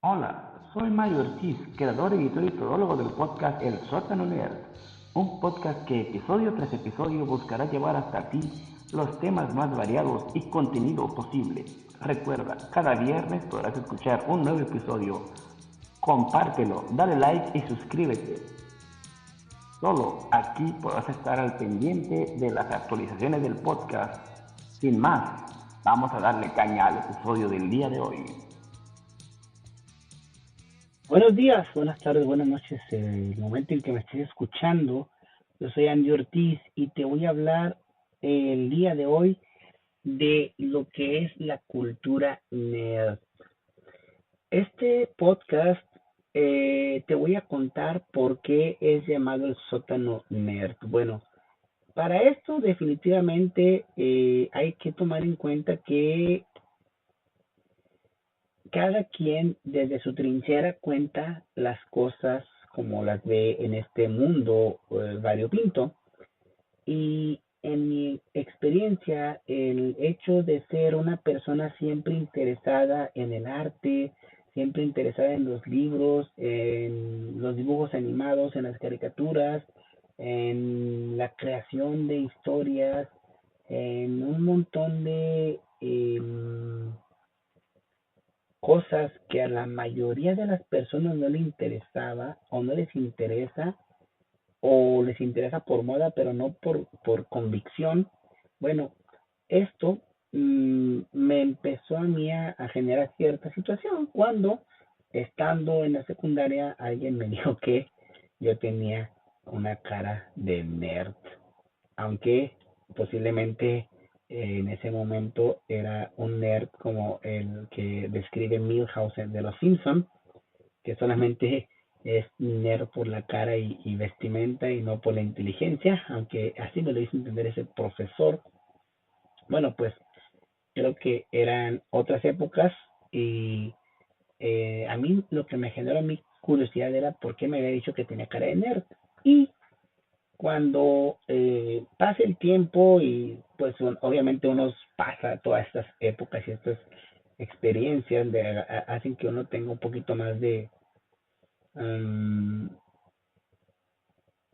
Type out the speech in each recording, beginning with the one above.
Hola, soy Mario Ortiz, creador, editor y todólogo del podcast El Sótano Nerd, un podcast que episodio tras episodio buscará llevar hasta ti los temas más variados y contenido posible. Recuerda, cada viernes podrás escuchar un nuevo episodio. Compártelo, dale like y suscríbete. Solo aquí podrás estar al pendiente de las actualizaciones del podcast. Sin más, vamos a darle caña al episodio del día de hoy. Buenos días, buenas tardes, buenas noches. El momento en que me estés escuchando, yo soy Andy Ortiz y te voy a hablar el día de hoy de lo que es la cultura nerd. Este podcast te voy a contar por qué es llamado el sótano nerd. Bueno, para esto definitivamente hay que tomar en cuenta que cada quien desde su trinchera cuenta las cosas como las ve en este mundo variopinto. Y en mi experiencia, el hecho de ser una persona siempre interesada en el arte, siempre interesada en los libros, en los dibujos animados, en las caricaturas, en la creación de historias, en un montón de cosas que a la mayoría de las personas no le interesaba o no les interesa o les interesa por moda pero no por convicción. Bueno, esto me empezó a mí a generar cierta situación cuando estando en la secundaria alguien me dijo que yo tenía una cara de nerd, aunque posiblemente en ese momento era un nerd como el que describe Milhouse de Los Simpsons, que solamente es nerd por la cara y vestimenta y no por la inteligencia, aunque así me lo hizo entender ese profesor. Bueno, pues creo que eran otras épocas y a mí lo que me generó mi curiosidad era por qué me había dicho que tenía cara de nerd. Y cuando pasa el tiempo y pues obviamente uno pasa todas estas épocas y estas experiencias hacen que uno tenga un poquito más de um,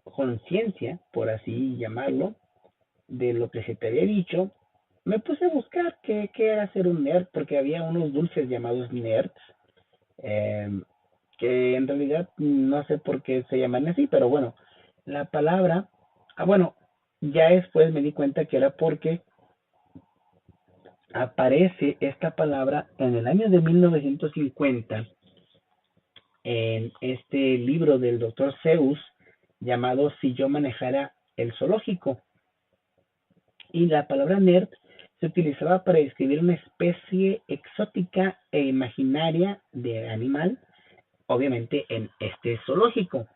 conciencia, por así llamarlo, de lo que se te había dicho, me puse a buscar qué era ser un nerd, porque había unos dulces llamados nerds, eh, que en realidad no sé por qué se llaman así, pero bueno, la palabra, bueno, ya después me di cuenta que era porque aparece esta palabra en el año de 1950 en este libro del doctor Seuss llamado Si yo manejara el zoológico. Y la palabra nerd se utilizaba para describir una especie exótica e imaginaria de animal, obviamente en este zoológico.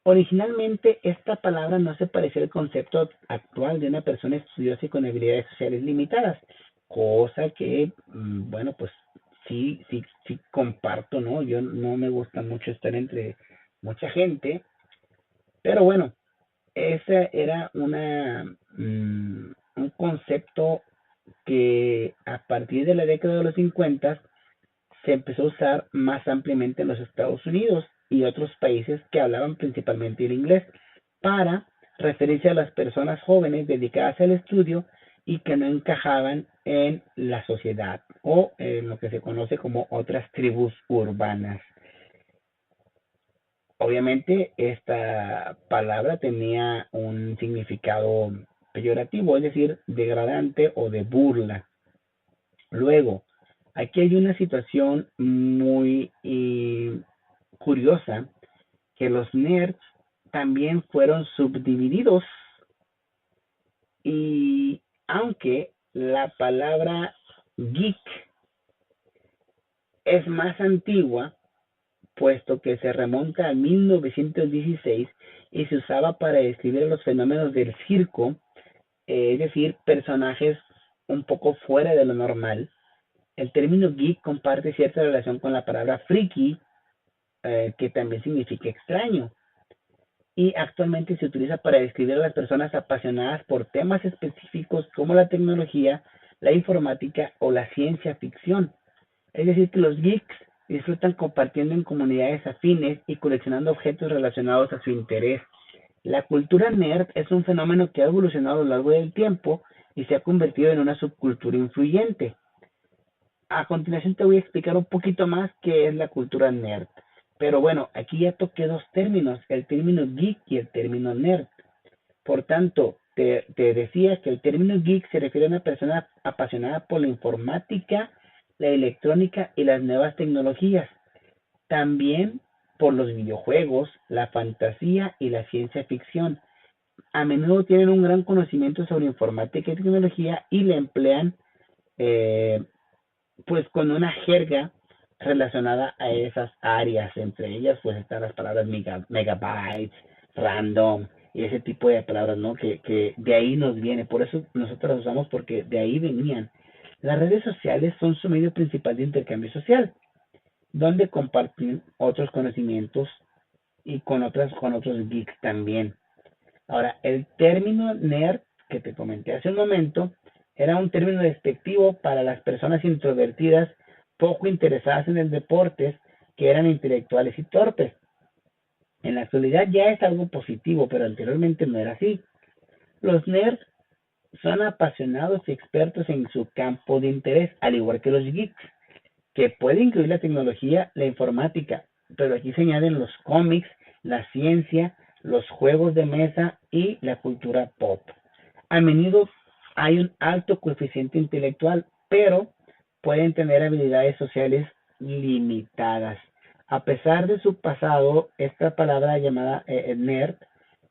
Originalmente esta palabra no se parecía al concepto actual de una persona estudiosa y con habilidades sociales limitadas, cosa que, bueno, pues sí comparto, ¿no? Yo no me gusta mucho estar entre mucha gente, pero bueno, esa era un concepto que a partir de la década de los 50 se empezó a usar más ampliamente en los Estados Unidos y otros países que hablaban principalmente el inglés para referirse a las personas jóvenes dedicadas al estudio y que no encajaban en la sociedad o en lo que se conoce como otras tribus urbanas. Obviamente esta palabra tenía un significado peyorativo, es decir, degradante o de burla. Luego, aquí hay una situación muy curiosa, que los nerds también fueron subdivididos y aunque la palabra geek es más antigua, puesto que se remonta a 1916 y se usaba para describir los fenómenos del circo, es decir, personajes un poco fuera de lo normal. El término geek comparte cierta relación con la palabra friki, que también significa extraño, y actualmente se utiliza para describir a las personas apasionadas por temas específicos como la tecnología, la informática o la ciencia ficción. Es decir, que los geeks Disfrutan compartiendo en comunidades afines y coleccionando objetos relacionados a su interés. La cultura nerd es un fenómeno que ha evolucionado a lo largo del tiempo y se ha convertido en una subcultura influyente. A continuación te voy a explicar un poquito más qué es la cultura nerd. Pero bueno, aquí ya toqué dos términos, el término geek y el término nerd. Por tanto, te decía que el término geek se refiere a una persona apasionada por la informática, la electrónica y las nuevas tecnologías. También por los videojuegos, la fantasía y la ciencia ficción. A menudo tienen un gran conocimiento sobre informática y tecnología y la emplean eh, pues con una jerga relacionada a esas áreas. Entre ellas pues están las palabras megabytes, random y ese tipo de palabras, ¿no? Que de ahí nos viene. Por eso nosotros las usamos porque de ahí venían. Las redes sociales son su medio principal de intercambio social, donde compartir otros conocimientos y con otros geeks también. Ahora, el término nerd que te comenté hace un momento era un término despectivo para las personas introvertidas poco interesadas en el deporte, que eran intelectuales y torpes. En la actualidad ya es algo positivo, pero anteriormente no era así. Los nerds son apasionados y expertos en su campo de interés, al igual que los geeks, que puede incluir la tecnología, la informática, pero aquí se añaden los cómics, la ciencia, los juegos de mesa y la cultura pop. A menudo hay un alto coeficiente intelectual, pero pueden tener habilidades sociales limitadas. A pesar de su pasado, esta palabra llamada nerd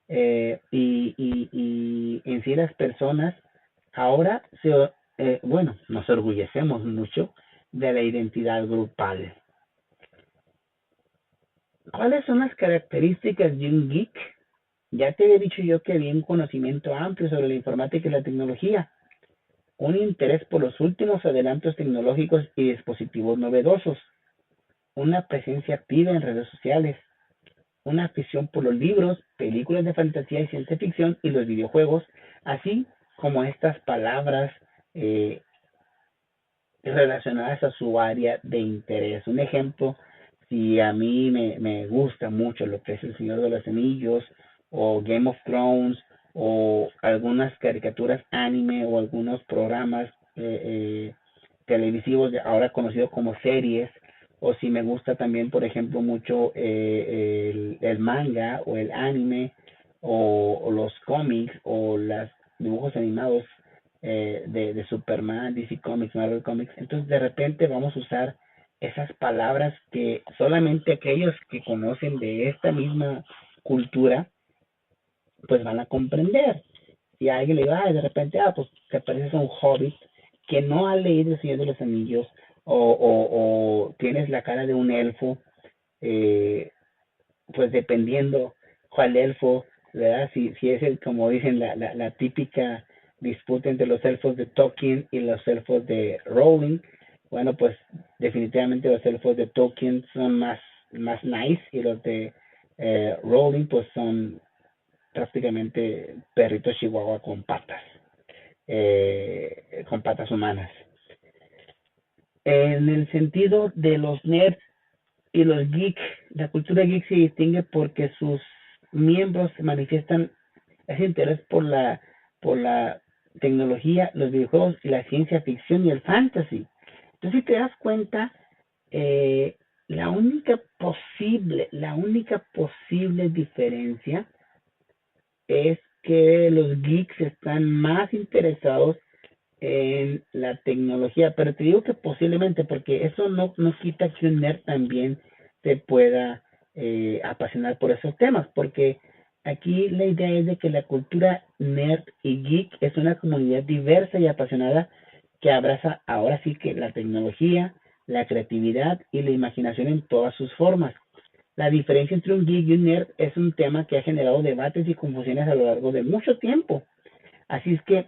y en sí las personas ahora bueno, nos orgullecemos mucho de la identidad grupal. ¿Cuáles son las características de un geek? Ya te había dicho yo que había un conocimiento amplio sobre la informática y la tecnología, un interés por los últimos adelantos tecnológicos y dispositivos novedosos, una presencia activa en redes sociales, una afición por los libros, películas de fantasía y ciencia ficción y los videojuegos, así como estas palabras eh, relacionadas a su área de interés. Un ejemplo, si a mí me gusta mucho lo que es El Señor de los Anillos o Game of Thrones o algunas caricaturas anime o algunos programas televisivos ahora conocidos como series, o si me gusta también, por ejemplo, mucho el manga o el anime o los cómics o los dibujos animados de Superman, DC Comics, Marvel Comics. Entonces de repente vamos a usar esas palabras que solamente aquellos que conocen de esta misma cultura pues van a comprender. Si a alguien le diga, de repente, pues te pareces a un hobbit que no ha leído El Señor de los Anillos o tienes la cara de un elfo, eh, pues dependiendo cuál elfo, ¿verdad? Si es el, como dicen, la típica disputa entre los elfos de Tolkien y los elfos de Rowling, bueno, pues definitivamente los elfos de Tolkien son más nice y los de Rowling pues son prácticamente perritos chihuahua con patas humanas. En el sentido de los nerds y los geeks, la cultura geek se distingue porque sus miembros manifiestan ese interés por la tecnología, los videojuegos, la ciencia ficción y el fantasy. Entonces, si te das cuenta, la única posible diferencia es que los geeks están más interesados en la tecnología, pero te digo que posiblemente, porque eso no quita que un nerd también se pueda apasionar por esos temas, porque aquí la idea es de que la cultura nerd y geek es una comunidad diversa y apasionada que abraza ahora sí que la tecnología, la creatividad y la imaginación en todas sus formas. La diferencia entre un geek y un nerd es un tema que ha generado debates y confusiones a lo largo de mucho tiempo. Así es que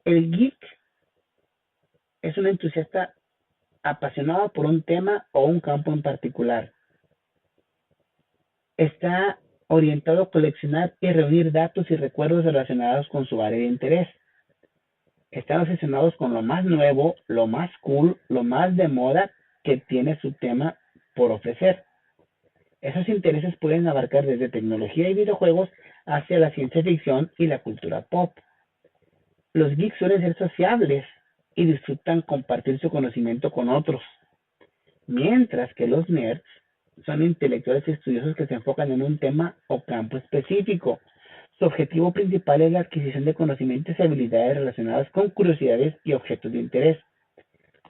el geek es un entusiasta apasionado por un tema o un campo en particular. Está orientado a coleccionar y reunir datos y recuerdos relacionados con su área de interés. Están obsesionados con lo más nuevo, lo más cool, lo más de moda que tiene su tema por ofrecer. Esos intereses pueden abarcar desde tecnología y videojuegos hacia la ciencia ficción y la cultura pop. Los geeks suelen ser sociables y disfrutan compartir su conocimiento con otros, mientras que los nerds son intelectuales y estudiosos que se enfocan en un tema o campo específico. Su objetivo principal es la adquisición de conocimientos y habilidades relacionadas con curiosidades y objetos de interés.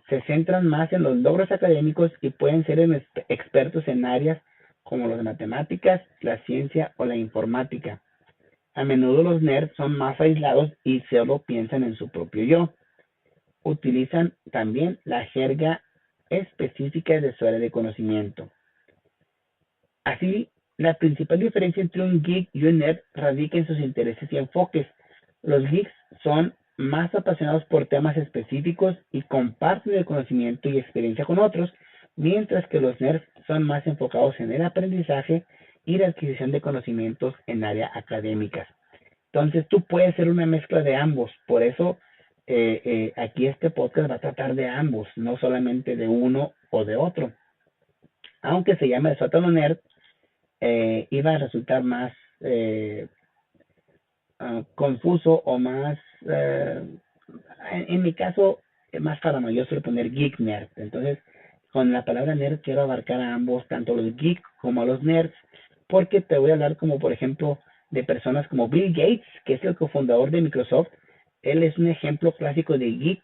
Se centran más en los logros académicos y pueden ser expertos en áreas como las matemáticas, la ciencia o la informática. A menudo los nerds son más aislados y solo piensan en su propio yo. Utilizan también la jerga específica de su área de conocimiento. Así, la principal diferencia entre un geek y un nerd radica en sus intereses y enfoques. Los geeks son más apasionados por temas específicos y comparten el conocimiento y experiencia con otros, mientras que los nerds son más enfocados en el aprendizaje y la adquisición de conocimientos en áreas académicas. Entonces tú puedes ser una mezcla de ambos, por eso aquí este podcast va a tratar de ambos, no solamente de uno o de otro. Aunque se llama el sótano nerd, iba a resultar más confuso o más, en mi caso, más paranoioso de poner geek nerd. Entonces, con la palabra nerd quiero abarcar a ambos, tanto los geeks como a los nerds, porque te voy a hablar como, por ejemplo, de personas como Bill Gates, que es el cofundador de Microsoft. Él es un ejemplo clásico de geek.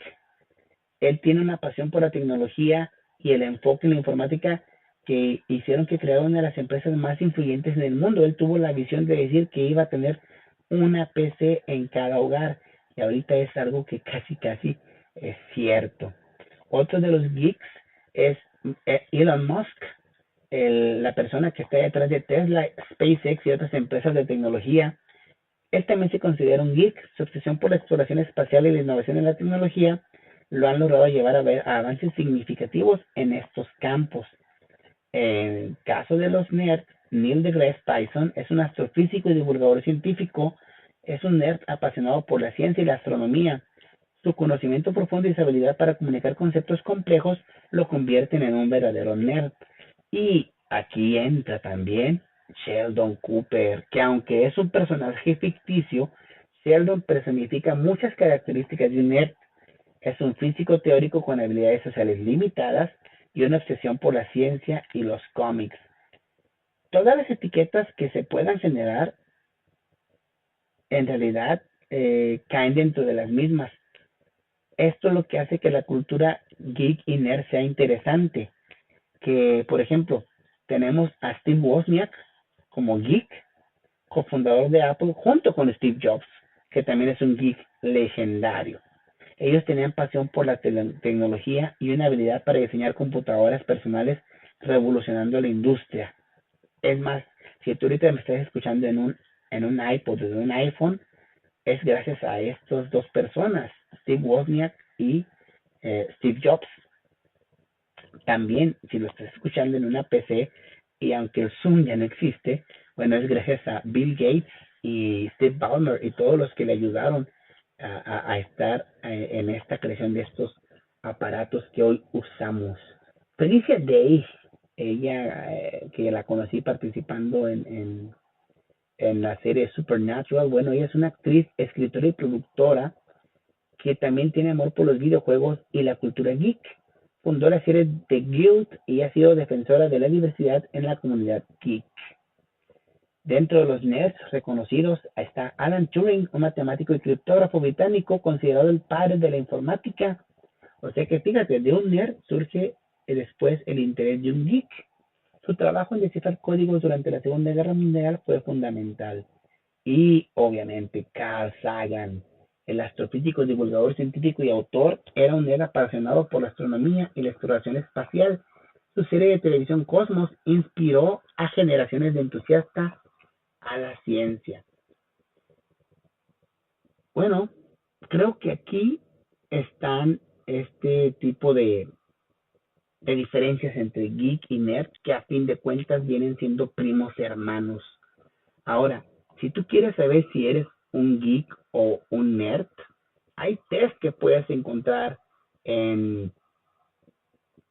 Él tiene una pasión por la tecnología y el enfoque en la informática que hicieron que creara una de las empresas más influyentes en el mundo. Él tuvo la visión de decir que iba a tener una PC en cada hogar y ahorita es algo que casi es cierto. Otro de los geeks es Elon Musk, la persona que está detrás de Tesla, SpaceX y otras empresas de tecnología. Él también se considera un geek. Su obsesión por la exploración espacial y la innovación en la tecnología lo han logrado llevar a avances significativos en estos campos. En el caso de los nerds, Neil deGrasse Tyson es un astrofísico y divulgador científico. Es un nerd apasionado por la ciencia y la astronomía. Su conocimiento profundo y su habilidad para comunicar conceptos complejos lo convierten en un verdadero nerd. Y aquí entra también Sheldon Cooper, que aunque es un personaje ficticio, Sheldon personifica muchas características de un nerd. Es un físico teórico con habilidades sociales limitadas y una obsesión por la ciencia y los cómics. Todas las etiquetas que se puedan generar en realidad caen dentro de las mismas. Esto es lo que hace que la cultura geek y nerd sea interesante. Que, por ejemplo, tenemos a Steve Wozniak como geek, cofundador de Apple, junto con Steve Jobs, que también es un geek legendario. Ellos tenían pasión por la tecnología y una habilidad para diseñar computadoras personales, revolucionando la industria. Es más, si tú ahorita me estás escuchando en un iPod o en un iPhone, es gracias a estas dos personas, Steve Wozniak y Steve Jobs. También, si lo estás escuchando en una PC, y aunque el Zoom ya no existe, bueno, es gracias a Bill Gates y Steve Ballmer y todos los que le ayudaron a estar en esta creación de estos aparatos que hoy usamos. Felicia Day, ella que la conocí participando en la serie Supernatural, bueno, ella es una actriz, escritora y productora que también tiene amor por los videojuegos y la cultura geek. Fundó la serie The Guild y ha sido defensora de la diversidad en la comunidad geek. Dentro de los nerds reconocidos está Alan Turing, un matemático y criptógrafo británico considerado el padre de la informática. O sea que fíjate, de un nerd surge después el interés de un geek. Su trabajo en descifrar códigos durante la Segunda Guerra Mundial fue fundamental. Y obviamente Carl Sagan, el astrofísico, divulgador científico y autor, era un nerd apasionado por la astronomía y la exploración espacial. Su serie de televisión Cosmos inspiró a generaciones de entusiastas a la ciencia. Bueno, creo que aquí están este tipo de diferencias entre geek y nerd que a fin de cuentas vienen siendo primos hermanos. Ahora, si tú quieres saber si eres un geek o un nerd, hay test que puedes encontrar en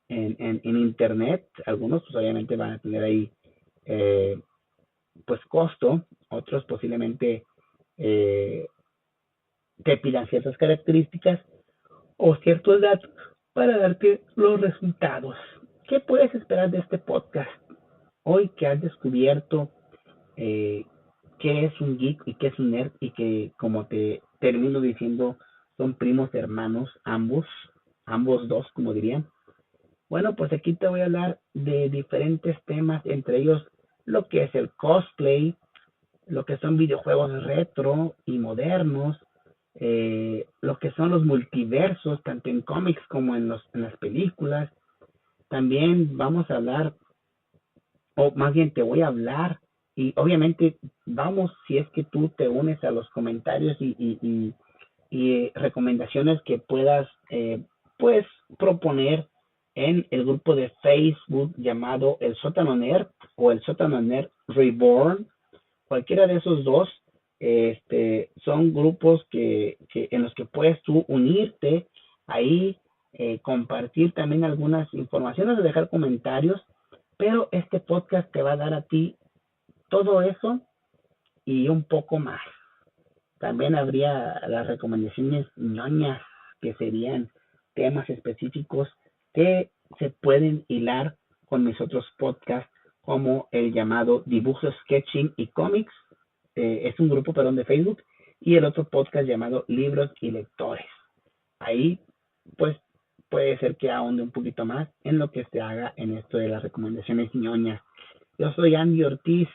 en internet. Algunos pues obviamente van a tener ahí pues costo, otros posiblemente eh, te pidan ciertas características o ciertos datos para darte los resultados. ¿Qué puedes esperar de este podcast? Hoy que has descubierto eh, qué es un geek y qué es un nerd y que, como te termino diciendo, son primos hermanos ambos dos, como dirían. Bueno, pues aquí te voy a hablar de diferentes temas, entre ellos lo que es el cosplay, lo que son videojuegos retro y modernos, lo que son los multiversos, tanto en cómics como en las películas. También vamos a hablar, o más bien te voy a hablar, y obviamente vamos, si es que tú te unes a los comentarios y recomendaciones que puedas, pues, proponer en el grupo de Facebook llamado El Sótano Nerd o El Sótano Nerd Reborn. Cualquiera de esos dos son grupos que en los que puedes tú unirte ahí, compartir también algunas informaciones o dejar comentarios, pero este podcast te va a dar a ti todo eso y un poco más. También habría las recomendaciones ñoñas, que serían temas específicos que se pueden hilar con mis otros podcasts, como el llamado Dibujos, Sketching y Cómics. Es un grupo, perdón, de Facebook. Y el otro podcast llamado Libros y Lectores. Ahí, pues, puede ser que ahonde un poquito más en lo que se haga en esto de las recomendaciones ñoñas. Yo soy Andy Ortiz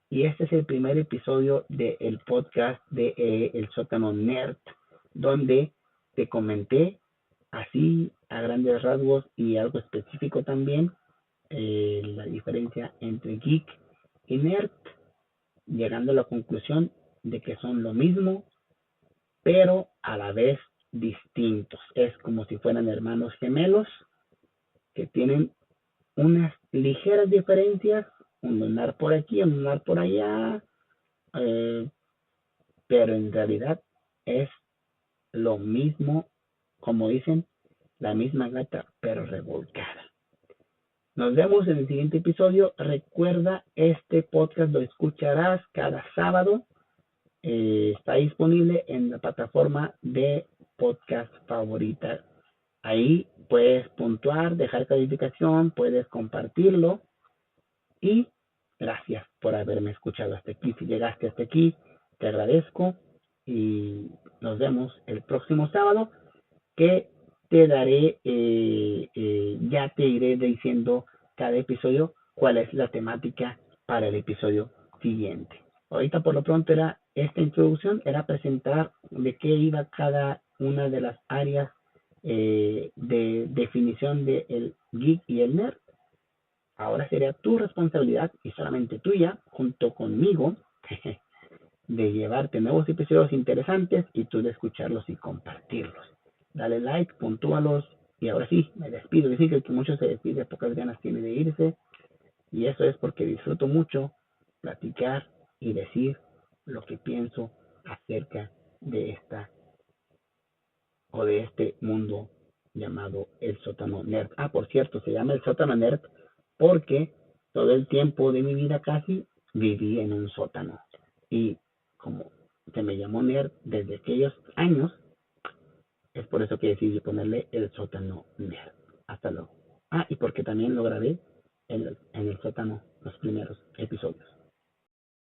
y este es el primer episodio del podcast de El Sótano Nerd, donde te comenté así a grandes rasgos y algo específico también la diferencia entre geek y nerd, llegando a la conclusión de que son lo mismo, pero a la vez distintos. Es como si fueran hermanos gemelos que tienen unas ligeras diferencias, un lunar por aquí, un lunar por allá, eh, pero en realidad es lo mismo, como dicen, la misma gata, pero revolcada. Nos vemos en el siguiente episodio. Recuerda, este podcast lo escucharás cada sábado. Está disponible en la plataforma de podcast favorita. Ahí puedes puntuar, dejar calificación, puedes compartirlo y gracias por haberme escuchado hasta aquí. Si llegaste hasta aquí, te agradezco y nos vemos el próximo sábado que te daré, ya te iré diciendo cada episodio cuál es la temática para el episodio siguiente. Ahorita por lo pronto era esta introducción, era presentar de qué iba cada una de las áreas de definición del geek y el nerd. Ahora sería tu responsabilidad y solamente tuya, junto conmigo, de llevarte nuevos episodios interesantes y tú de escucharlos y compartirlos. Dale like, puntúalos y ahora sí, me despido. Decir que el que mucho se despide, pocas ganas tiene de irse y eso es porque disfruto mucho platicar y decir lo que pienso acerca de esta o de este mundo llamado el sótano nerd. Ah, por cierto, se llama el sótano nerd porque todo el tiempo de mi vida casi viví en un sótano. Y como se me llamó nerd desde aquellos años, es por eso que decidí ponerle el sótano nerd. Hasta luego. Ah, y porque también lo grabé en el sótano, los primeros